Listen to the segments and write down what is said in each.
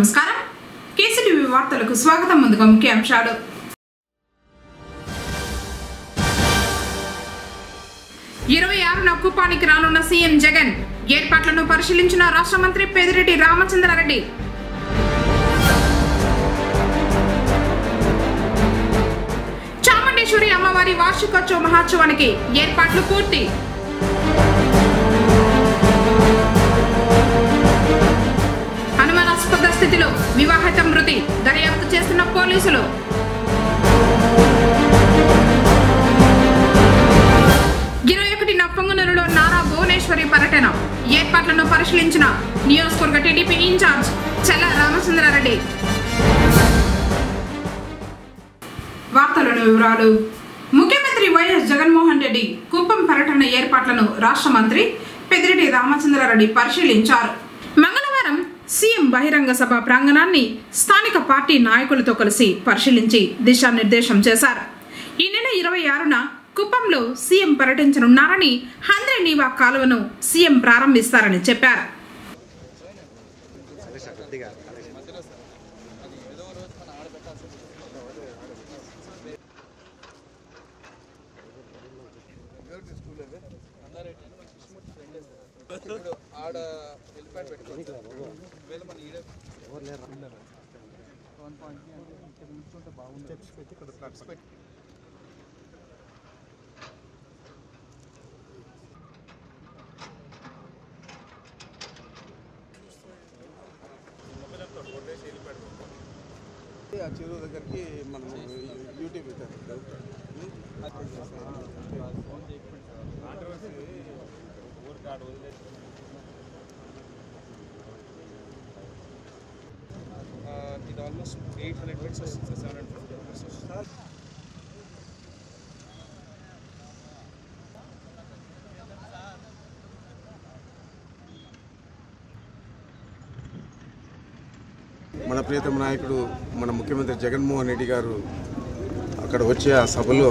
నమస్కారం కేసీటీవీ వార్తలకు స్వాగతం. ముందుగా ముఖ్యాంశాలు. ఇరవై 26న కుప్పానికి రానున్న సీఎం జగన్ ఏర్పాట్లను పరిశీలించిన రాష్ట్ర మంత్రి పెద్దిరెడ్డి రామచంద్రారెడ్డి. చాముండేశ్వరి అమ్మవారి వార్షికోత్సవ మహోత్సవానికి ఏర్పాట్లు పూర్తి. అనుమానాస్పద స్థితిలో వివాహిత మృతి దర్యాప్తు చేస్తున్న పోలీసులు. పొంగునూరులో నారా భువనేశ్వరి పర్యటన ఏర్పాట్లను పరిశీలించిన నియోజకవర్గ టీడీపీ ఇన్ఛార్జ్ చెల్ల రామచంద్రారెడ్డి. వార్తలను వివరాలు. ముఖ్యమంత్రి వైఎస్ జగన్మోహన్ రెడ్డి కుప్పం పర్యటన ఏర్పాట్లను రాష్ట్ర మంత్రి పెద్దిరెడ్డి రామచంద్రారెడ్డి పరిశీలించారు. మంగళవారం సీఎం బహిరంగ సభ ప్రాంగణాన్ని స్థానిక పార్టీ నాయకులతో కలిసి పరిశీలించి దిశానిర్దేశం చేశారు. ఈ నెల 26న కుప్పంలో సీఎం పర్యటించనున్నారని, హంద్రీ నీవా కాలువను సీఎం ప్రారంభిస్తారని చెప్పారు. ఆ చెరువు దగ్గరికి మనం యూట్యూబ్ పెట్టారు. ఇది ఆల్మోస్ట్ 800 ఫీట్స్ వస్తుంది, 750 ఫీట్స్ వస్తుంది. మన ప్రియతమ నాయకుడు మన ముఖ్యమంత్రి జగన్మోహన్ రెడ్డి గారు అక్కడ వచ్చే ఆ సభలో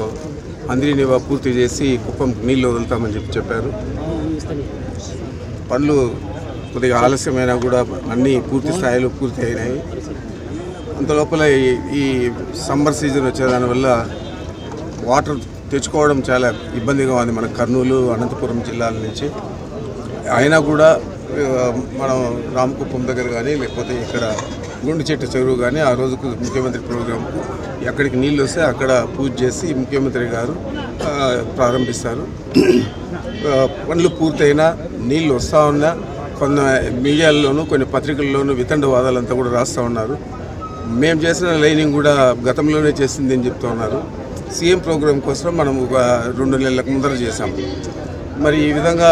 హంద్రీ నీవా పూర్తి చేసి కుప్పం నీళ్ళు వదులుతామని చెప్పారు. పనులు కొద్దిగా ఆలస్యమైనా కూడా అన్నీ పూర్తి స్థాయిలో పూర్తి అయినాయి. అంతలోపల ఈ సమ్మర్ సీజన్ వచ్చేదానివల్ల వాటర్ తెచ్చుకోవడం చాలా ఇబ్బందిగా ఉంది మన కర్నూలు, అనంతపురం జిల్లాల నుంచి. అయినా కూడా మనం రామకుప్పం దగ్గర కానీ లేకపోతే ఇక్కడ గుండు చెట్టు చెరువు కానీ ఆ రోజుకు ముఖ్యమంత్రి ప్రోగ్రాంకు ఎక్కడికి నీళ్ళు వస్తే అక్కడ పూజ చేసి ముఖ్యమంత్రి గారు ప్రారంభిస్తారు. పనులు పూర్తయినా నీళ్ళు వస్తూ ఉన్నా కొన్ని మీడియాల్లోనూ కొన్ని పత్రికల్లోనూ వితండవాదాలంతా కూడా రాస్తూ ఉన్నారు. మేము చేసిన లైనింగ్ కూడా గతంలోనే చేసింది అని చెప్తూ ఉన్నారు. సీఎం ప్రోగ్రాం కోసం మనం ఒక 2 నెలలకు ముందర చేశాము. మరి ఈ విధంగా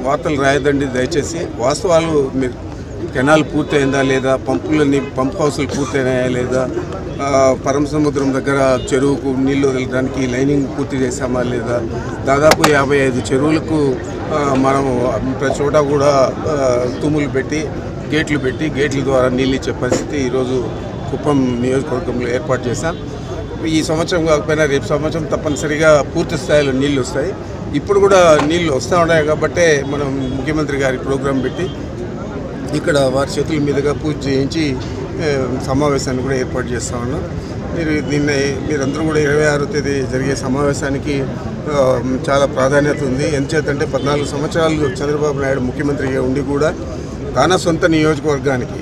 వార్తలు రాయదండి దయచేసి. వాస్తవాలు మీరు కెనాల్ పూర్తయిందా లేదా, పంప్ హౌసులు పూర్తయినాయా లేదా, పరమసముద్రం దగ్గర చెరువుకు నీళ్లు వదలడానికి లైనింగ్ పూర్తి చేశామా లేదా, దాదాపు 55 చెరువులకు మనము ప్రతి చోట కూడా తుమ్ములు పెట్టి గేట్ల ద్వారా నీళ్ళు ఇచ్చే పరిస్థితి ఈరోజు కుప్పం నియోజకవర్గంలో ఏర్పాటు చేశాం. ఈ సంవత్సరం కాకపోయినా రేపు సంవత్సరం తప్పనిసరిగా పూర్తి స్థాయిలో నీళ్ళు వస్తాయి. ఇప్పుడు కూడా నీళ్ళు వస్తూ ఉన్నాయి కాబట్టే మనం ముఖ్యమంత్రి గారి ప్రోగ్రాం పెట్టి ఇక్కడ వారి చేతుల మీదుగా పూజ చేయించి సమావేశాన్ని కూడా ఏర్పాటు చేస్తూ ఉన్నాం. మీరందరూ కూడా 26వ తేదీ జరిగే సమావేశానికి చాలా ప్రాధాన్యత ఉంది. ఎందుచేతంటే 14 సంవత్సరాలు చంద్రబాబు నాయుడు ముఖ్యమంత్రిగా ఉండి కూడా తన సొంత నియోజకవర్గానికి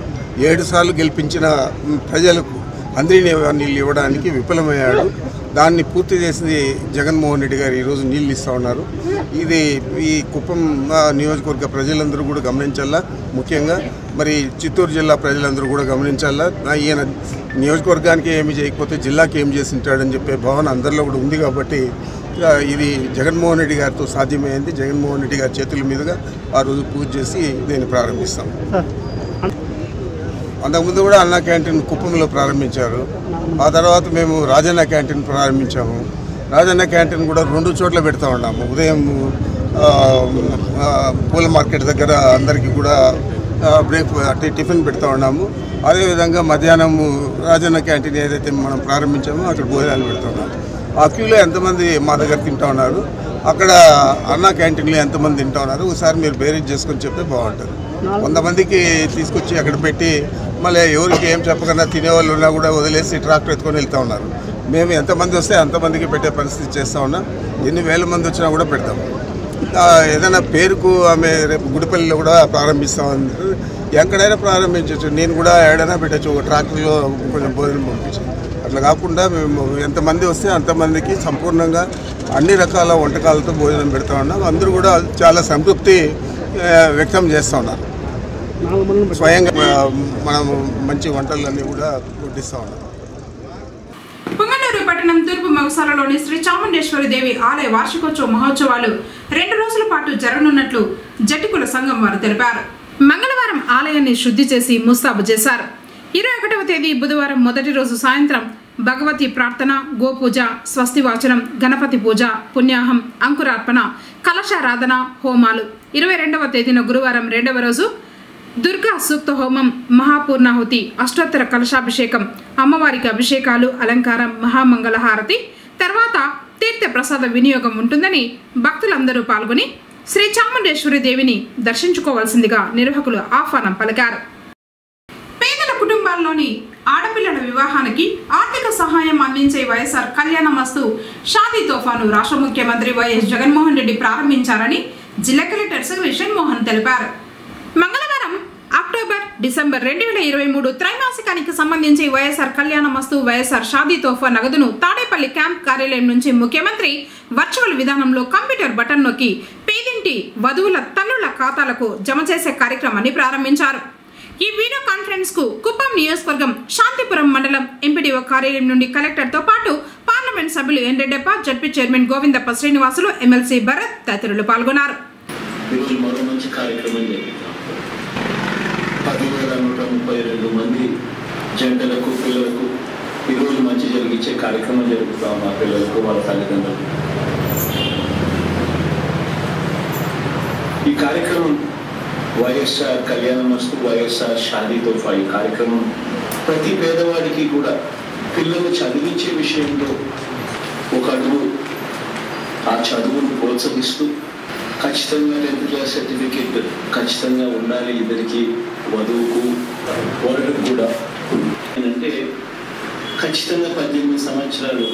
7 సార్లు గెలిపించిన ప్రజలకు హంద్రీ నీవా నీళ్ళు ఇవ్వడానికి విఫలమయ్యాడు. దాన్ని పూర్తి చేసింది జగన్మోహన్ రెడ్డి గారు ఈరోజు నీళ్ళు ఇస్తూ ఉన్నారు. ఇది ఈ కుప్పం నియోజకవర్గ ప్రజలందరూ కూడా గమనించాలా. ముఖ్యంగా మరి చిత్తూరు జిల్లా ప్రజలందరూ కూడా గమనించాలా. ఈయన నియోజకవర్గానికి ఏమి చేయకపోతే జిల్లాకి ఏం చేసి ఉంటాడని చెప్పే భావన అందరిలో కూడా ఉంది. కాబట్టి ఇది జగన్మోహన్ రెడ్డి గారితో సాధ్యమైంది. జగన్మోహన్ రెడ్డి గారి చేతుల మీదుగా ఆ రోజు పూజ చేసి దీన్ని ప్రారంభిస్తాం. అంతకుముందు కూడా అన్నా క్యాంటీన్ కుప్పంలో ప్రారంభించారు. ఆ తర్వాత మేము రాజన్న క్యాంటీన్ ప్రారంభించాము. రాజన్న క్యాంటీన్ కూడా 2 చోట్ల పెడతా ఉన్నాము. ఉదయం పూల మార్కెట్ దగ్గర అందరికీ కూడా టిఫిన్ పెడతా ఉన్నాము. అదేవిధంగా మధ్యాహ్నం రాజన్న క్యాంటీన్ ఏదైతే మనం ప్రారంభించామో అక్కడ భోజనాలు పెడతా ఉన్నాము. ఆ క్యూలో ఎంతమంది మా దగ్గర తింటా ఉన్నారు, అక్కడ అన్నా క్యాంటీన్లో ఎంతమంది తింటా ఉన్నారు ఒకసారి మీరు బేరీజ్ చేసుకొని చెప్తే బాగుంటుంది. 100 మందికి తీసుకొచ్చి అక్కడ పెట్టి మళ్ళీ ఎవరికి ఏం చెప్పకుండా తినేవాళ్ళు ఉన్నా కూడా వదిలేసి ట్రాక్టర్ ఎత్తుకొని వెళ్తూ ఉన్నారు. మేము ఎంతమంది వస్తే అంతమందికి పెట్టే పరిస్థితి చేస్తూ ఉన్నాం. ఎన్ని వేల మంది వచ్చినా కూడా పెడతాం. ఏదైనా పేరుకు ఆమె రేపు గుడిపల్లిలో కూడా ప్రారంభిస్తామని ఎక్కడైనా ప్రారంభించవచ్చు. నేను కూడా ఏడైనా పెట్టచ్చు, ఒక ట్రాక్టర్లో కొంచెం భోజనం పంపించి. అట్లా కాకుండా మేము ఎంతమంది వస్తే అంతమందికి సంపూర్ణంగా అన్ని రకాల వంటకాలతో భోజనం పెడతా ఉన్నాం. అందరూ కూడా చాలా సంతృప్తి వ్యక్తం చేస్తూ ఉన్నారు. స్వయంగా మనం మంచి వంటలన్నీ కూడా వడ్డిస్తూ ఉన్నాం. పుంగనూరు పట్టణం తూర్పు మగసాలలోని శ్రీ చాముండేశ్వరి దేవి ఆలయ వార్షికోత్సవ మహోత్సవాలు 2 రోజుల పాటు జరగనున్నట్లు జటికుల సంఘం వారు తెలిపారు. మంగళవారం ఆలయాన్ని శుద్ధి చేసి ముస్తాబు చేశారు. 21వ తేదీ బుధవారం మొదటి రోజు సాయంత్రం భగవతి ప్రార్థన, గోపూజ, స్వస్తి వాచనం, గణపతి పూజ, పుణ్యాహం, అంకురార్పణ, కలశారాధన, హోమాలు. 22వ తేదీన గురువారం 2వ రోజు దుర్గా సూక్త హోమం, మహాపూర్ణాహుతి, అష్టోత్తర కలశాభిషేకం, అమ్మవారికి అభిషేకాలు, అలంకారం, మహామంగళహారతి, తర్వాత తీర్థ ప్రసాద వినియోగం ఉంటుందని భక్తులందరూ పాల్గొని శ్రీ చాముండేశ్వరి దేవిని దర్శించుకోవాల్సిందిగా నిర్వాహకులు ఆహ్వానం పలికారు. పేదల కుటుంబాల్లోని ఆడపిల్లల వివాహానికి ఆర్థిక సహాయం అందించే వైఎస్ఆర్ కళ్యాణమస్తు షాదీ తోఫాను రాష్ట్ర ముఖ్యమంత్రి వైఎస్ జగన్మోహన్ రెడ్డి ప్రారంభించారని జిల్లా కలెక్టర్ శ్రీ మోహన్ తెలిపారు. మంగళవారం అక్టోబర్ డిసెంబర్ 2023 త్రైమాసికానికి సంబంధించి వైఎస్ఆర్ కళ్యాణమస్తు వైఎస్ఆర్ షాదీ తోఫా నగదును తాడేపల్లి క్యాంప్ కార్యాలయం నుంచి ముఖ్యమంత్రి వర్చువల్ విధానంలో కంప్యూటర్ బటన్ నొక్కి పేదింటి వధువుల తల్లుల ఖాతాలకు జమ చేసే కార్యక్రమాన్ని ప్రారంభించారు. ఈ వీడియో కాన్ఫరెన్స్ కు కుప్పం నియోజకవర్గం శాంతిపురం మండలం ఎంపీడీఓ కార్యాలయం నుండి కలెక్టర్ తో పాటు పార్లమెంట్ సభ్యులు N Reddappa, ZP chairman Govindappa Srinivasulu, MLC Bharath తదితరులు పాల్గొన్నారు. 10,132 మంది జంటలకు, పిల్లలకు ఈరోజు మంచి జరిగించే కార్యక్రమం జరుగుతాం. మా పిల్లలకు, వాళ్ళ తల్లిదండ్రులకు ఈ కార్యక్రమం వైఎస్ఆర్ కళ్యాణమస్తు వైఎస్ఆర్ షాదీ తోఫా ఈ కార్యక్రమం ప్రతి పేదవాడికి కూడా పిల్లలు చదివించే విషయంలో ఒక అడుగు ఆ చదువును ప్రోత్సహిస్తూ ఖచ్చితంగా 10th క్లాస్ సర్టిఫికేట్ ఖచ్చితంగా ఉండాలి ఇద్దరికి, వధువుకు వరుడుకు కూడా. ఏంటంటే ఖచ్చితంగా 18 సంవత్సరాలు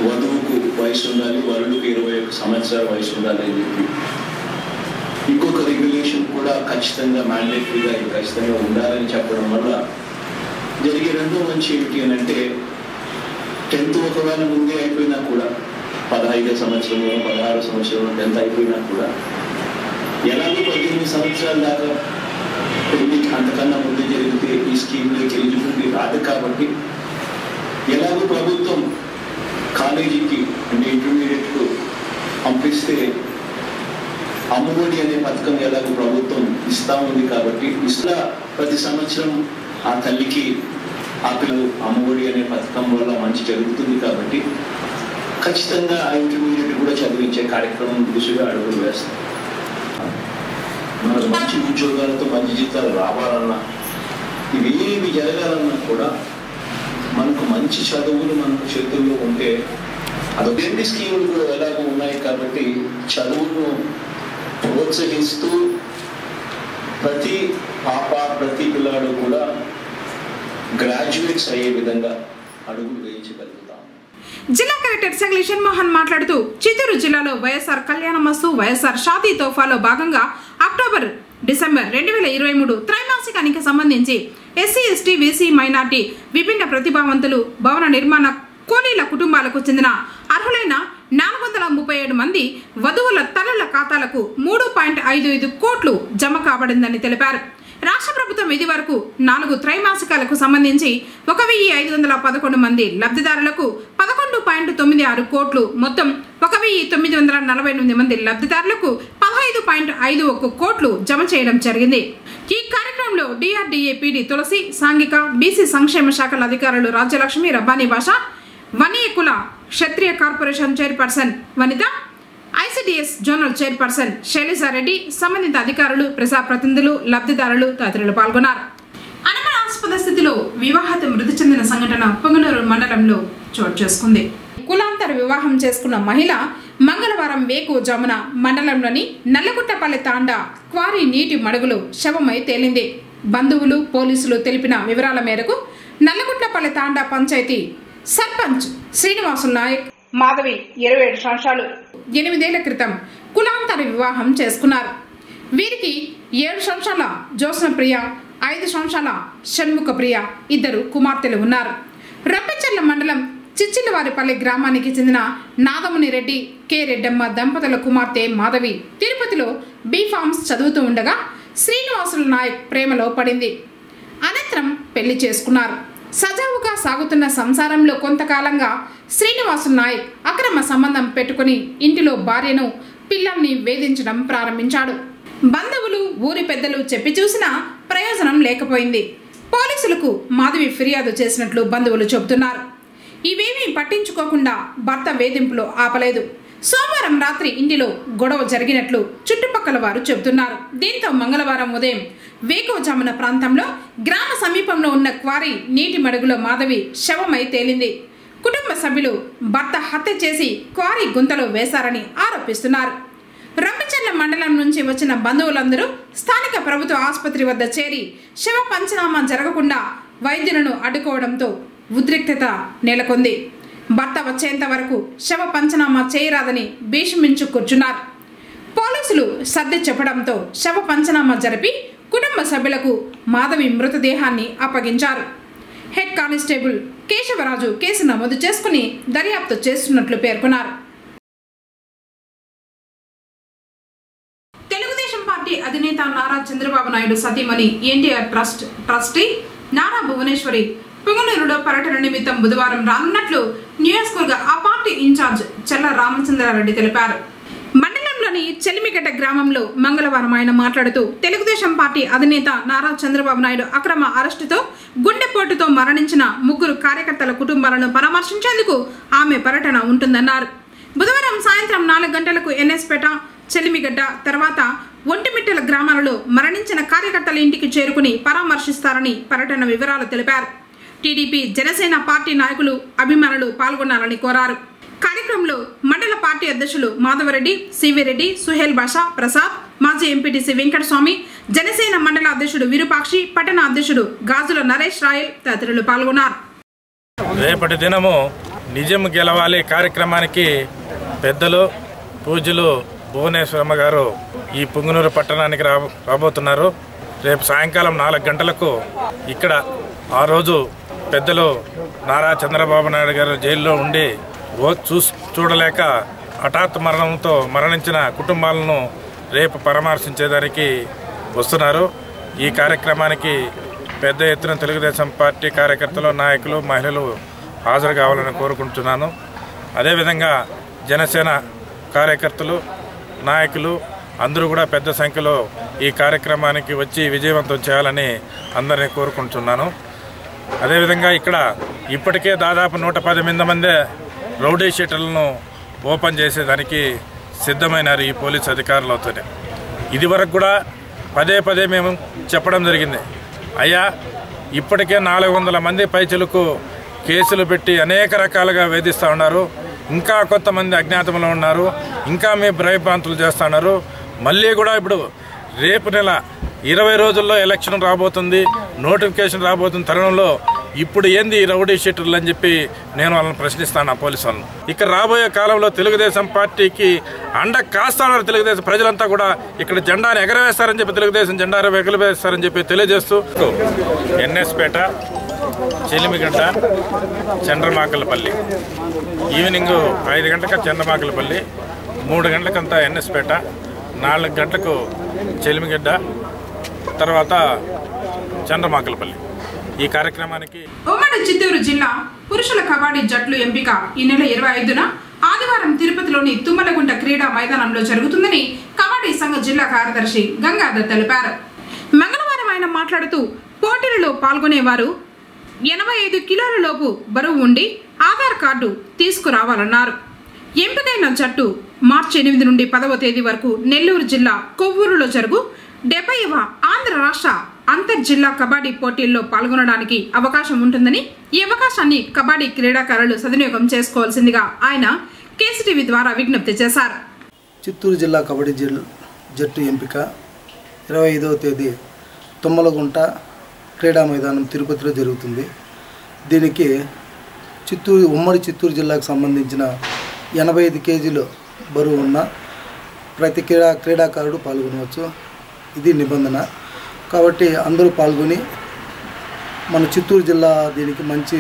వధువుకు వయసు ఉండాలి, వరుడుకు 21 సంవత్సరాల వయసు ఉండాలి అని చెప్పి ఇంకొక రెగ్యులేషన్ కూడా ఖచ్చితంగా మ్యాండేటరీగా ఇది ఖచ్చితంగా ఉండాలని చెప్పడం వల్ల జరిగే రెండో మంచి ఏమిటి అని అంటే 10th ఒకవేళ ముందే అయిపోయినా కూడా 15 సంవత్సరంలో 16 సంవత్సరంలో 10th అయిపోయినా కూడా ఎలాగో 18 సంవత్సరాల దాకా పెళ్లి అంతకన్నా ముందు జరిగితే ఈ స్కీమ్లోకి ఎలిజిబిలిటీ రాదు. కాబట్టి ఎలాగో ప్రభుత్వం కాలేజీకి అంటే ఇంటర్మీడియట్కు పంపిస్తే అమ్మఒడి అనే పథకం ఎలాగో ప్రభుత్వం ఇస్తా ఉంది. కాబట్టి ఇస్లా ప్రతి సంవత్సరం ఆ తల్లికి ఆ పిల్లలు అమ్మఒడి అనే పథకం వల్ల మంచి జరుగుతుంది. కాబట్టి ఖచ్చితంగా ఆ ఇంటర్మీడియట్ కూడా చదివించే కార్యక్రమం దిశగా అడుగులు వేస్తాం. మనకు మంచి ఉద్యోగాలతో మంచి జీతాలు రావాలన్నా, ఇవేమి జరగాలన్నా కూడా మనకు మంచి చదువులు మనకు చేతుల్లో ఉంటే అదొక స్కీములు కూడా ఎలాగో ఉన్నాయి. కాబట్టి చదువును ప్రోత్సహిస్తూ ప్రతి పాప, ప్రతి పిల్లాడు కూడా గ్రాడ్యుయేట్స్ అయ్యే విధంగా అడుగులు వేయించగలుగుతాం. జిల్లా కలెక్టర్ శ్రీ మోహన్ మాట్లాడుతూ చిత్తూరు జిల్లాలో వైఎస్ఆర్ కళ్యాణమస్తు వైఎస్ఆర్ షాదీ తోఫాలో భాగంగా అక్టోబర్ డిసెంబర్ 2023 త్రైమాసికానికి సంబంధించి ఎస్సీ, ఎస్టీ, బీసీ, మైనార్టీ, విభిన్న ప్రతిభావంతులు, భవన నిర్మాణ కూలీల కుటుంబాలకు చెందిన అర్హులైన 437 మంది వధువుల తల్లుల ఖాతాలకు 3.55 కోట్లు జమ కాబడిందని తెలిపారు. రాష్ట్ర ప్రభుత్వం ఇది వరకు 4 త్రైమాసికాలకు సంబంధించి 1,511 మంది లబ్ధిదారులకు 11.96 కోట్లు, మొత్తం 1,948 మంది లబ్ధిదారులకు 15.51 కోట్లు జమ చేయడం జరిగింది. ఈ కార్యక్రమంలో డిఆర్డీఏ పీడీ తులసి, సాంఘిక, బీసీ సంక్షేమ శాఖల అధికారులు రాజ్యలక్ష్మి, రబ్బానీ భాష, వనీకుల క్షత్రియ కార్పొరేషన్ చైర్పర్సన్ వనిత, ఐసిడిఎస్ జోనల్ చైర్పర్సన్ శైలజారెడ్డి, సంబంధిత అధికారులు, ప్రజాప్రతినిధులు, లబ్ధిదారులు తదితరులు పాల్గొన్నారు. అనుమానాస్పద స్థితిలో వివాహిత మృతి చెందిన సంఘటన పొంగనూరు మండలంలో చోటు చేసుకుంది. కులాంతర వివాహం చేసుకున్న మహిళ మంగళవారం వేకువజామున మండలంలోని నల్లగుట్టపల్లి తాండా క్వారీ నీటి మడుగులో శవమై తేలింది. బంధువులు పోలీసులు తెలిపిన వివరాల మేరకు నల్లగుట్లపల్లి తాండా పంచాయతీ సర్పంచ్ శ్రీనివాసులు నాయక్ మాధవి 27 సంవత్సరాలు 8 ఏళ్ల క్రితం కులాంతర వివాహం చేసుకున్నారు. వీరికి 7 సంవత్సరాల జ్యోత్స్న ప్రియ, 5 సంవత్సరాల షణ్ముఖ ప్రియ 2 కుమార్తెలు ఉన్నారు. రంపచెర్ల మండలం చిచ్చిలవారిపల్లి గ్రామానికి చెందిన నాదముని రెడ్డి కె రెడ్డమ్మ దంపతుల కుమార్తె మాధవి తిరుపతిలో బీఫార్మ్స్ చదువుతూ ఉండగా శ్రీనివాసులు నాయక్ ప్రేమలో పడింది. అనంతరం పెళ్లి చేసుకున్నారు. సజావుగా సాగుతున్న సంసారంలో కొంతకాలంగా శ్రీనివాసులు నాయక్ అక్రమ సంబంధం పెట్టుకుని ఇంటిలో భార్యను పిల్లల్ని వేధించడం ప్రారంభించాడు. బంధువులు ఊరి పెద్దలు చెప్పి చూసినా ప్రయోజనం లేకపోయింది. పోలీసులకు మాధవి ఫిర్యాదు చేసినట్లు బంధువులు చెబుతున్నారు. ఇవేమీ పట్టించుకోకుండా భర్త వేధింపులు ఆపలేదు. సోమవారం రాత్రి ఇంటిలో గొడవ జరిగినట్లు చుట్టుపక్కల వారు చెబుతున్నారు. దీంతో మంగళవారం ఉదయం వేకువజామున ప్రాంతంలో గ్రామ సమీపంలో ఉన్న క్వారీ నీటి మడుగులో మాధవి శవమై తేలింది. కుటుంబ సభ్యులు భర్త హత్య చేసి క్వారీ గుంతలో వేశారని ఆరోపిస్తున్నారు. రంపచెర్ల మండలం నుంచి వచ్చిన బంధువులందరూ స్థానిక ప్రభుత్వ ఆసుపత్రి వద్ద చేరి శవ పంచనామా జరగకుండా వైద్యులను అడ్డుకోవడంతో ఉద్రిక్తత నెలకొంది. భర్త వచ్చేంత వరకు శవ పంచనామా చేయరాదని భీష్మించు కూర్చున్నారు. పోలీసులు సర్ది చెప్పడంతో శవ పంచనామా జరిపి కుటుంబ సభ్యులకు మాధవి మృతదేహాన్ని అప్పగించారు. హెడ్ కానిస్టేబుల్ కేశవరాజు కేసు నమోదు చేసుకుని దర్యాప్తు చేస్తున్నట్లు పేర్కొన్నారు. తెలుగుదేశం పార్టీ అధినేత నారా చంద్రబాబు నాయుడు సతీమణి ఎన్టీఆర్ ట్రస్ట్ ట్రస్టీ నారా భువనేశ్వరి పొంగనూరులో పర్యటన నిమిత్తం బుధవారం రానున్నట్లు నియోజకవర్గ ఆ పార్టీ ఇన్ఛార్జ్ చెల్ల రామచంద్రారెడ్డి తెలిపారు. మండలంలోని చెలిమిగడ్డ గ్రామంలో మంగళవారం ఆయన మాట్లాడుతూ తెలుగుదేశం పార్టీ అధినేత నారా చంద్రబాబు నాయుడు అక్రమ అరెస్టుతో గుండెపోటుతో మరణించిన 3 కార్యకర్తల కుటుంబాలను పరామర్శించేందుకు ఆమె పర్యటన ఉంటుందన్నారు. బుధవారం సాయంత్రం 4 గంటలకు ఎన్ఎస్పేట, చెలిమిగడ్డ తర్వాత ఒంటిమిట్టల గ్రామాలలో మరణించిన కార్యకర్తల ఇంటికి చేరుకుని పరామర్శిస్తారని పర్యటన వివరాలు తెలిపారు. టీడీపీ జనసేన పార్టీ నాయకులు అభిమానులు పాల్గొనాలని కోరారు. కార్యక్రమంలో మండల పార్టీ అధ్యక్షులు మాధవరెడ్డి, సివిరెడ్డి, సుహేల్ బాషా, ప్రసాద్, మాజీ ఎంపీటీసీ వెంకటస్వామి, జనసేన మండల అధ్యక్షుడు విరూపాక్షి, పట్టణ అధ్యక్షుడు గాజుల నరేష్ రాయల్ తదితరులు పాల్గొన్నారు. రేపటి దినము నిజం గెలవాలి కార్యక్రమానికి పెద్దలు పూజ్యులు భువనేశ్వరమ్మ గారు ఈ పుంగనూరు పట్టణానికి రాబోతున్నారు. రేపు సాయంకాలం 4 గంటలకు ఇక్కడ ఆ రోజు పెద్దలు నారా చంద్రబాబు నాయుడు గారు జైల్లో ఉండి చూడలేక హఠాత్ మరణంతో మరణించిన కుటుంబాలను రేపు పరామర్శించేదానికి వస్తున్నారు. ఈ కార్యక్రమానికి పెద్ద ఎత్తున తెలుగుదేశం పార్టీ కార్యకర్తలు, నాయకులు, మహిళలు హాజరు కావాలని కోరుకుంటున్నాను. అదేవిధంగా జనసేన కార్యకర్తలు, నాయకులు అందరూ కూడా పెద్ద సంఖ్యలో ఈ కార్యక్రమానికి వచ్చి విజయవంతం చేయాలని అందరినీ కోరుకుంటున్నాను. అదేవిధంగా ఇక్కడ ఇప్పటికే దాదాపు 110 మంది రౌడీ షీటర్లను ఓపెన్ చేసేదానికి సిద్ధమైనారు ఈ పోలీసు అధికారులతోనే. ఇది వరకు కూడా పదే మేము చెప్పడం జరిగింది. అయ్యా, ఇప్పటికే 400 మంది పైచులకు కేసులు పెట్టి అనేక రకాలుగా వేధిస్తూ ఉన్నారు. ఇంకా కొంతమంది అజ్ఞాతంలో ఉన్నారు. ఇంకా మీ భయభ్రాంతులు చేస్తూ ఉన్నారు. మళ్ళీ కూడా ఇప్పుడు రేపు నెల 20 రోజుల్లో ఎలక్షన్ రాబోతుంది, నోటిఫికేషన్ రాబోతున్న తరుణంలో ఇప్పుడు ఏంది ఈ రౌడీ షీటర్లు అని చెప్పి నేను వాళ్ళని ప్రశ్నిస్తాను. ఆ పోలీసు వాళ్ళను ఇక్కడ రాబోయే కాలంలో తెలుగుదేశం పార్టీకి అండ కాస్తాన్నారు. తెలుగుదేశం ప్రజలంతా కూడా ఇక్కడ జెండాను ఎగరవేస్తారని చెప్పి, తెలుగుదేశం జెండా ఎగరవేస్తారని చెప్పి తెలియజేస్తూ ఎన్ఎస్పేట, చెలిమిగడ్డ, చంద్రమాకలపల్లి ఈవినింగ్ 5 గంటలకు చంద్రమాకలపల్లి, 3 గంటలకంతా ఎన్ఎస్పేట, 4 గంటలకు చెలిమిగడ్డ, తర్వాత చంద్రమాకలపల్లి. ఈ కార్యక్రమానికి ఉమ్మడి చిత్తూరు జిల్లా పురుషుల కబడ్డీ జట్లు ఎంపిక ఈ నెల 25న ఆదివారం తిరుపతిలోని తుమ్మలగుంట క్రీడా మైదానంలో జరుగుతుందని కబడ్డీ సంఘ జిల్లా కార్యదర్శి గంగాధర్ తెలిపారు. మంగళవారం ఆయన మాట్లాడుతూ పోటీలలో పాల్గొనేవారు 85 కిలోల లోపు బరువు ఉండి ఆధార్ కార్డు తీసుకురావాలన్నారు. ఎంపికైన జట్టు మార్చి 8 నుండి 10వ తేదీ వరకు నెల్లూరు జిల్లా కొవ్వూరులో జరుగు 70వ ఆంధ్ర రాష్ట్ర అంతర్జిల్లా కబడ్డీ పోటీల్లో పాల్గొనడానికి అవకాశం ఉంటుందని, ఈ అవకాశాన్ని కబడ్డీ క్రీడాకారులు సద్వినియోగం చేసుకోవాల్సిందిగా ఆయన కేసీటీవీ ద్వారా విజ్ఞప్తి చేశారు. చిత్తూరు జిల్లా కబడ్డీ జట్టు ఎంపిక 25వ తేదీ తుమ్మలగుంట క్రీడా మైదానం తిరుపతిలో జరుగుతుంది. దీనికి ఉమ్మడి చిత్తూరు జిల్లాకు సంబంధించిన 85 కేజీలు బరువు ఉన్న ప్రతి క్రీడాకారుడు పాల్గొనవచ్చు. ఇది నిబంధన. కాబట్టి అందరూ పాల్గొని మన చిత్తూరు జిల్లా దీనికి మంచి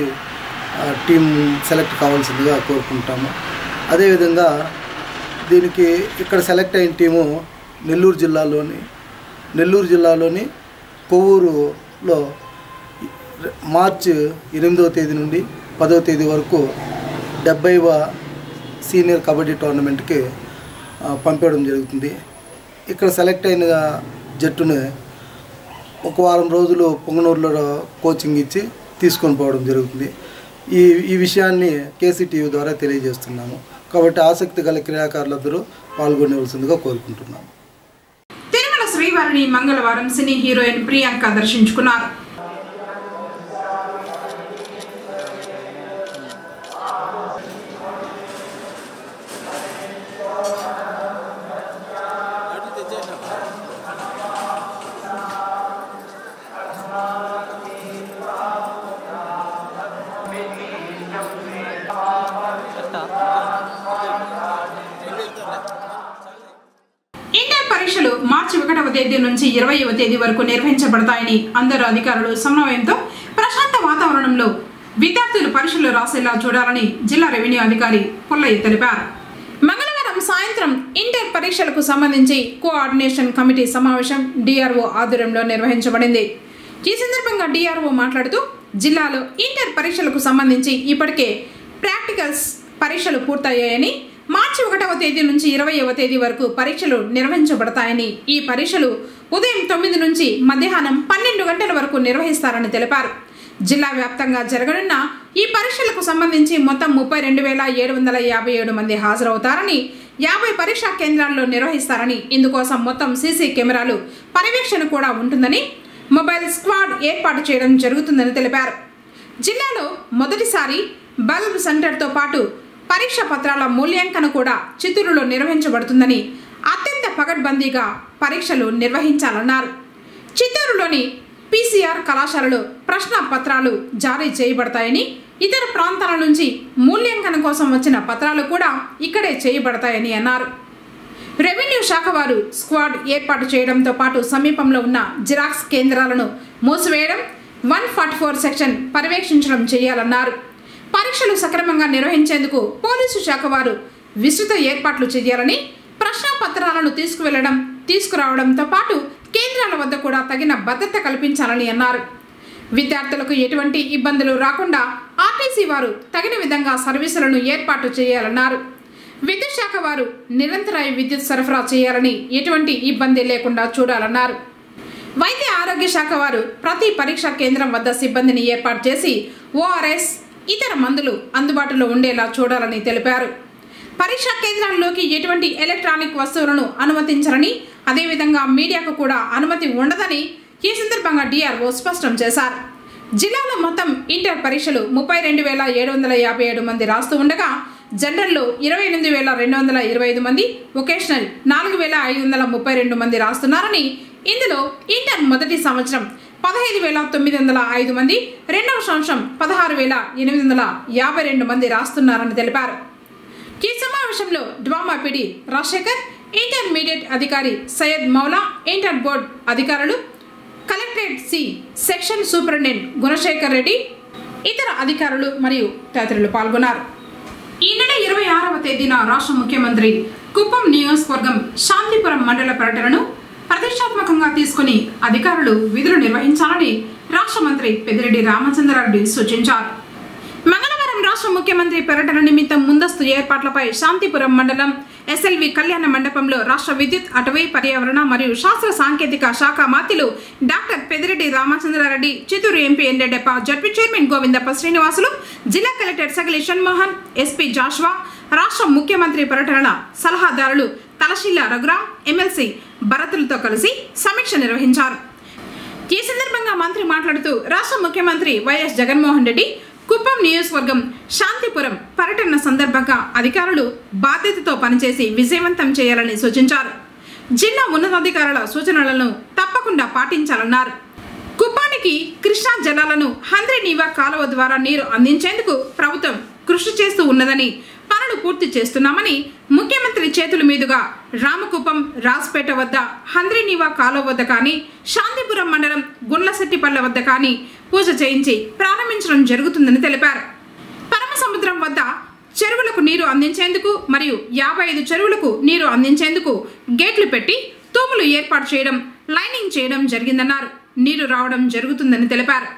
టీం సెలెక్ట్ కావాల్సిందిగా కోరుకుంటాము. అదేవిధంగా దీనికి ఇక్కడ సెలెక్ట్ అయిన టీము నెల్లూరు జిల్లాలోని కొవ్వూరులో మార్చి 8వ తేదీ నుండి 10వ తేదీ వరకు 70వ సీనియర్ కబడ్డీ టోర్నమెంట్కి పంపడం జరుగుతుంది. ఇక్కడ సెలెక్ట్ అయిన జట్టును ఒక వారం రోజులు పొంగనూరులో కోచింగ్ ఇచ్చి తీసుకొని పోవడం జరుగుతుంది. ఈ విషయాన్ని కేసీటీవీ ద్వారా తెలియజేస్తున్నాము. కాబట్టి ఆసక్తి గల క్రీడాకారులందరూ పాల్గొనవలసిందిగా కోరుకుంటున్నాము. తిరుమల శ్రీవారిని మంగళవారం సినీ హీరోయిన్ ప్రియాంక దర్శించుకున్నారు. ఇంటర్ పరీక్షలు మార్చి 1వ తేదీ నుంచి 20వ తేదీ వరకు నిర్వహించబడతాయని అందరూ అధికారులు సమన్వయంతో ప్రశాంత వాతావరణంలో విద్యార్థులు పరీక్షలు రాసేలా చూడాలని జిల్లా రెవెన్యూ అధికారి పుల్లయ్య తెలిపారు. మంగళవారం సాయంత్రం ఇంటర్ పరీక్షలకు సంబంధించి కోఆర్డినేషన్ కమిటీ సమావేశం డిఆర్ఓ ఆధ్వర్యంలో నిర్వహించబడింది. ఈ సందర్భంగా డిఆర్ఓ మాట్లాడుతూ జిల్లాలో ఇంటర్ పరీక్షలకు సంబంధించి ఇప్పటికే ప్రాక్టికల్స్ పరీక్షలు పూర్తయ్యాయని, మార్చి 1వ తేదీ నుంచి 20వ తేదీ వరకు పరీక్షలు నిర్వహించబడతాయని, ఈ పరీక్షలు ఉదయం 9 నుంచి మధ్యాహ్నం 12 గంటల వరకు నిర్వహిస్తారని తెలిపారు. జిల్లా వ్యాప్తంగా జరగనున్న ఈ పరీక్షలకు సంబంధించి మొత్తం 32,757 మంది హాజరవుతారని, 50 పరీక్షా కేంద్రాల్లో నిర్వహిస్తారని, ఇందుకోసం మొత్తం సీసీ కెమెరాలు పర్యవేక్షణ కూడా ఉంటుందని, మొబైల్ స్క్వాడ్ ఏర్పాటు చేయడం జరుగుతుందని తెలిపారు. జిల్లాలో మొదటిసారి బల్బ్ సెంటర్తో పాటు పరీక్ష పత్రాల మూల్యాంకన కూడా చిత్తూరులో నిర్వహించబడుతుందని, అత్యంత పకడ్బందీగా పరీక్షలు నిర్వహించాలన్నారు. చిత్తూరులోని పీసీఆర్ కళాశాలలో ప్రశ్న పత్రాలు జారీ చేయబడతాయని, ఇతర ప్రాంతాల నుంచి మూల్యాంకన కోసం వచ్చిన పత్రాలు కూడా ఇక్కడే చేయబడతాయని అన్నారు. రెవెన్యూ శాఖ వారు స్క్వాడ్ ఏర్పాటు చేయడంతో పాటు సమీపంలో ఉన్న జిరాక్స్ కేంద్రాలను మూసివేయడం, 144 సెక్షన్ పర్యవేక్షించడం చేయాలన్నారు. పరీక్షలు సక్రమంగా నిర్వహించేందుకు పోలీసు శాఖ వారు విస్తృత ఏర్పాట్లు చేయాలని, ప్రశ్న పత్రాలను తీసుకువెళ్లడం తీసుకురావడంతో పాటు కేంద్రాల వద్ద కూడా తగిన భద్రత కల్పించాలని అన్నారు. విద్యార్థులకు ఎటువంటి ఇబ్బందులు రాకుండా ఆర్టీసీ వారు తగిన విధంగా సర్వీసులను ఏర్పాటు చేయాలన్నారు. విద్యుత్ శాఖ వారు నిరంతరాయ విద్యుత్ సరఫరా చేయాలని, ఎటువంటి ఇబ్బంది లేకుండా చూడాలన్నారు. వైద్య ఆరోగ్య శాఖ వారు ప్రతి పరీక్షా కేంద్రం వద్ద సిబ్బందిని ఏర్పాటు చేసి ఓఆర్ఎస్, ఇతర మందులు అందుబాటులో ఉండేలా చూడాలని తెలిపారు. పరీక్షా కేంద్రాల్లోకి ఎటువంటి ఎలక్ట్రానిక్ వస్తువులను అనుమతించరని, అదేవిధంగా మీడియాకు కూడా అనుమతి ఉండదని ఈ సందర్భంగా డిఆర్ఓ స్పష్టం చేశారు. జిల్లాలో మొత్తం ఇంటర్ పరీక్షలు 32,757 మంది రాస్తూ ఉండగా, జనరల్లో 28,225 మంది, వొకేషనల్ 4,532 మంది రాస్తున్నారని, ఇందులో ఇంటర్ మొదటి సంవత్సరం 15,905 మంది, రెండవ సంవత్సరం 16,852 మంది రాస్తున్నారని తెలిపారు. ఈ సమావేశంలో డ్వామా పిడి రాజశేఖర్, ఇంటర్మీడియట్ అధికారి సయ్యద్ మౌలా, ఇంటర్ బోర్డు అధికారులు, collectorate C section superintendent Gunasekhar Reddy, ఇతర అధికారులు మరియు తదితరులు పాల్గొన్నారు. ఈ నెల 26వ తేదీన రాష్ట్ర ముఖ్యమంత్రి కుప్పం నియోజకవర్గం శాంతిపురం మండల పర్యటనను ప్రతిష్టాత్మకంగా తీసుకుని అధికారులు విధులు నిర్వహించాలని రాష్ట్ర మంత్రి పెద్దిరెడ్డి రామచంద్రారెడ్డి సూచించారు. మంగళవారం రాష్ట్ర ముఖ్యమంత్రి పర్యటన నిమిత్తం ముందస్తు ఏర్పాట్లపై శాంతిపురం మండలం ఎస్ఎల్వి కళ్యాణ మండపంలో రాష్ట్ర విద్యుత్, అటవీ, పర్యావరణ మరియు శాస్త్ర సాంకేతిక శాఖ మంత్రులు డాక్టర్ పెద్దిరెడ్డి రామచంద్రారెడ్డి, చిత్తూరు ఎంపీ ఎండెడెప్ప, జడ్పీ చైర్మన్ గోవిందప్ప శ్రీనివాసులు, జిల్లా collector Sagili Shanmohan, SP Joshua, రాష్ట్ర ముఖ్యమంత్రి పర్యటన సలహాదారులు తలశీల రఘురాం, ఎమ్మెల్సీ భరతులతో కలిసి సమీక్ష నిర్వహించారు. ఈ సందర్భంగా మంత్రి మాట్లాడుతూ రాష్ట్ర ముఖ్యమంత్రి వైఎస్ జగన్మోహన్ రెడ్డి కుప్పం నియోజకవర్గం శాంతిపురం పర్యటన సందర్భంగా అధికారులు బాధ్యతతో పనిచేసి విజయవంతం చేయాలని సూచించారు. జిల్లా ఉన్నతాధికారుల సూచనలను తప్పకుండా పాటించాలన్నారు. ఏపీకి కృష్ణా జలాలను హంద్రీనీవా కాలువ ద్వారా నీరు అందించేందుకు ప్రభుత్వం కృషి చేస్తూ ఉన్నదని, పనులు పూర్తి చేస్తున్నామని ముఖ్యమంత్రి చేతుల మీదుగా రామకుప్పం రాజ్పేట వద్ద హంద్రీనీవా కాలువ వద్ద కానీ, శాంతిపురం మండలం గుండ్లశెట్టిపల్లె వద్ద కానీ పూజ చేయించి ప్రారంభించడం జరుగుతుందని తెలిపారు. పరమసముద్రం వద్ద చెరువులకు నీరు అందించేందుకు మరియు 55 చెరువులకు నీరు అందించేందుకు గేట్లు పెట్టి తూములు ఏర్పాటు చేయడం, లైనింగ్ చేయడం జరిగిందన్నారు. నీరు రావడం జరుగుతుందని తెలిపారు.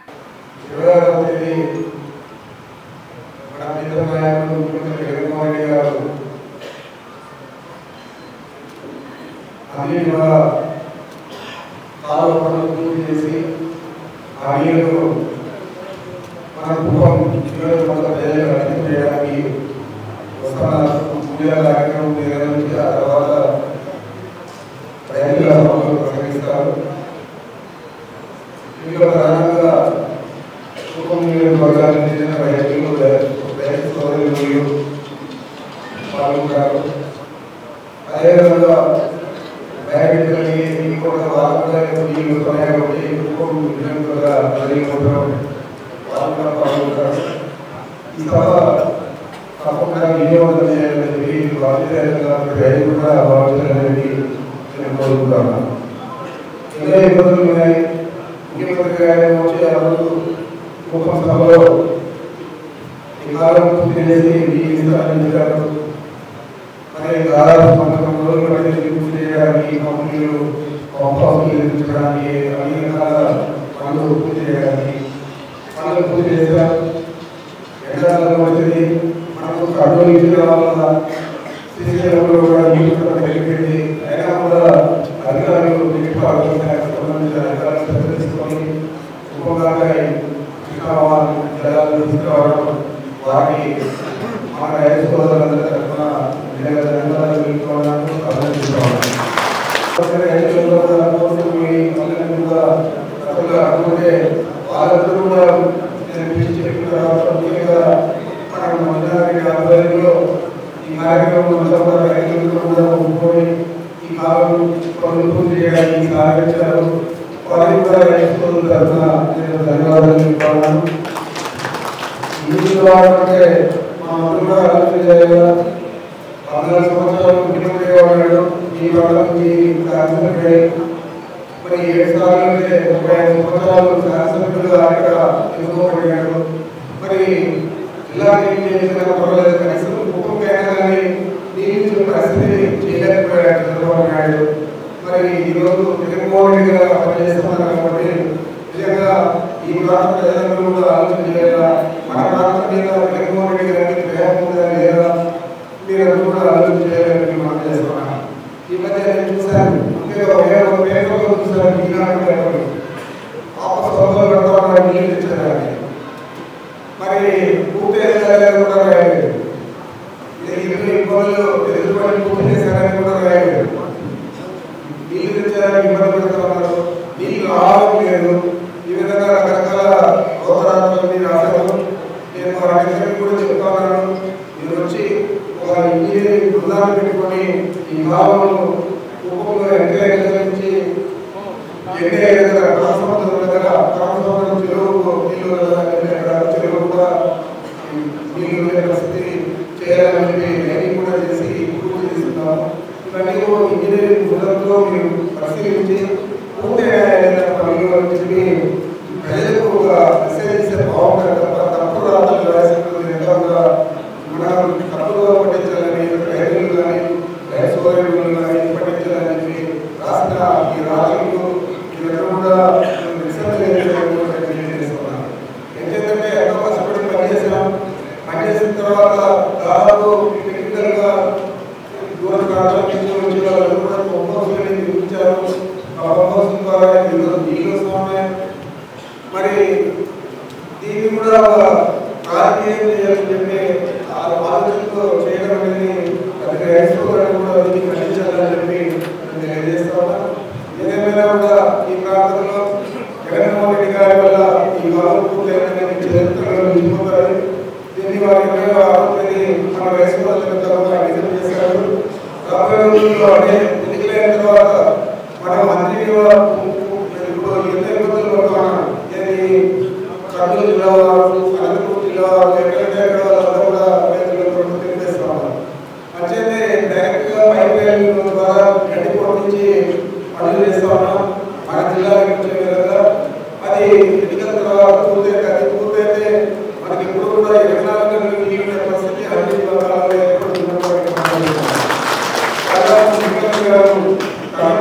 మనం మంత్రి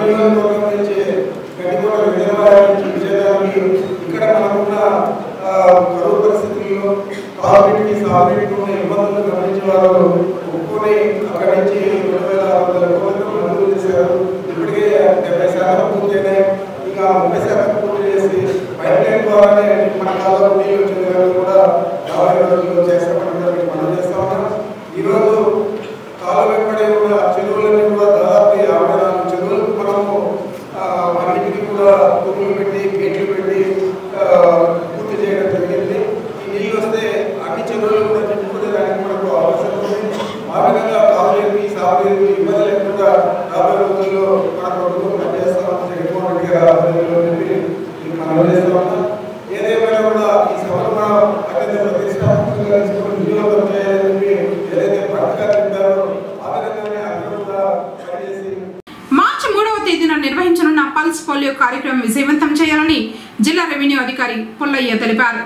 నియోజకవర్గం నుంచి గడికోట విజయవాడకి విజయవాడకి ఇక్కడ మనకున్న కరువు పరిస్థితుల్లో తాగునీటికి సాగునీటికి ఉన్న ఇబ్బందులు గమనించి వారు ఒప్పుకొని అక్కడి నుంచి 2,600 కోట్ల మంజూరు చేశారు. ఇప్పటికే 70% పూర్తయినాయి. ఇంకా 30% పూర్తి చేసి పైప్ లైన్ ద్వారానే మన కాలంలో నీళ్ళు వచ్చే విధంగా కూడా 50 రోజుల్లో చేస్తామని మనం చేస్తా ఉన్నాం. ఈరోజు కాలం వెంబడి ఉన్న చెరువులన్నీ కూడా దాదాపు 54 చెరువులకు మనము అన్నింటినీ కూడా తూములు పెట్టి గేట్లు పెట్టి పూర్తి చేయడం జరిగింది. ఈ నీళ్ళు వస్తే అన్ని చెరువులు కూడా నింపుకునేదానికి మనకు అవసరం ఉంది. ఆ విధంగా తాగునీరు సాగునీరు ఇబ్బంది లేకుండా 50 రోజుల్లో మన ప్రభుత్వం పనిచేస్తామని జగన్మోహన్ రెడ్డి గారు ఆధ్వర్యంలో చెప్పి మనం చేస్తా ఉన్నాం. ఏదేమైనా కూడా ఈ సభను మనం అత్యంత ప్రతిష్టాత్మకంగా తీసుకొని వినియోగం చేయాలని ఏదైతే పథకాలు చెప్పారో ఆ విధంగానే అందరూ కూడా పనిచేసి మార్చి 3వ తేదీన నిర్వహించనున్న పల్స్ పోలియో కార్యక్రమం విజయవంతం చేయాలని జిల్లా రెవెన్యూ అధికారి పుల్లయ్య తెలిపారు.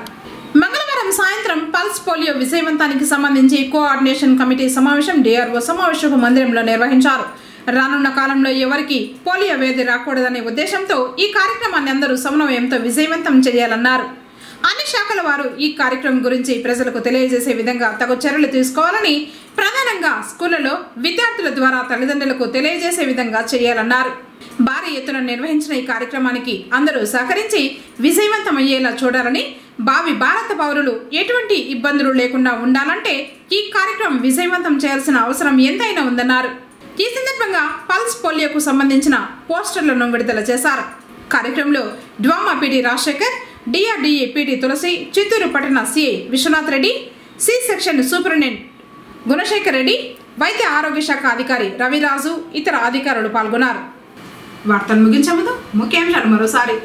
మంగళవారం సాయంత్రం పల్స్ పోలియో విజయవంతానికి సంబంధించి కోఆర్డినేషన్ కమిటీ సమావేశం డిఆర్ఓ సమావేశపు మందిరంలో నిర్వహించారు. రానున్న కాలంలో ఎవరికి పోలియో వ్యాధి రాకూడదనే ఉద్దేశంతో ఈ కార్యక్రమాన్ని అందరూ సమన్వయంతో విజయవంతం చేయాలన్నారు. అన్ని శాఖల వారు ఈ కార్యక్రమం గురించి ప్రజలకు తెలియజేసే విధంగా తగు చర్యలు తీసుకోవాలని, ప్రధానంగా స్కూళ్లలో విద్యార్థుల ద్వారా తల్లిదండ్రులకు తెలియజేసే విధంగా చేయాలన్నారు. భారీ ఎత్తున నిర్వహించిన ఈ కార్యక్రమానికి అందరూ సహకరించి విజయవంతమయ్యేలా చూడాలని, భావి భారత పౌరులు ఎటువంటి ఇబ్బందులు లేకుండా ఉండాలంటే ఈ కార్యక్రమం విజయవంతం చేయాల్సిన అవసరం ఎంతైనా ఉందన్నారు. ఈ సందర్భంగా పల్స్ పోలియోకు సంబంధించిన పోస్టర్లను విడుదల చేశారు. కార్యక్రమంలో DWMA PD Rajasekhar, DRDA PD Tulasi, Chittoor పట్టణ CI Viswanath Reddy, C section superintendent Gunasekhar Reddy, వైద్య ఆరోగ్య శాఖ అధికారి రవిరాజు, ఇతర అధికారులు పాల్గొన్నారు. వార్తలు ముగించే ముందు ముఖ్యాంశాలు మరోసారి.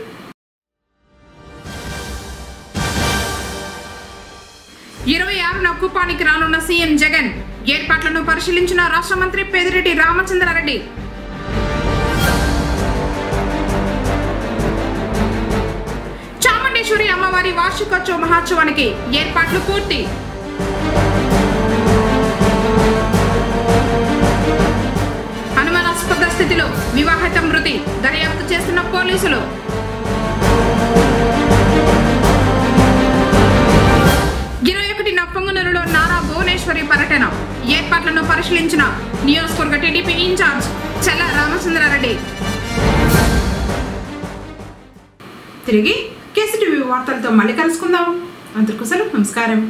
26న కుప్పానికి రానున్న సీఎం జగన్, ఏర్పాట్లను పరిశీలించిన రాష్ట్ర మంత్రి పెద్దిరెడ్డి రామచంద్రారెడ్డి. చాముండేశ్వరి అమ్మవారి వార్షికోత్సవ మహోత్సవానికి ఏర్పాట్లు పూర్తి. అనుమానాస్పద స్థితిలో వివాహిత మృతి, దర్యాప్తు చేస్తున్న పోలీసులు. పొంగనూరులో నారా భువనేశ్వరి పర్యటన, ఏర్పాట్లను పరిశీలించిన నియోజకవర్గ టీడీపీ ఇన్ఛార్జ్ చల్ల రామచంద్రారెడ్డి. తిరిగి కేసీటీవీ వార్తలతో మళ్ళీ కలుసుకుందాం. అందరికీ నమస్కారం.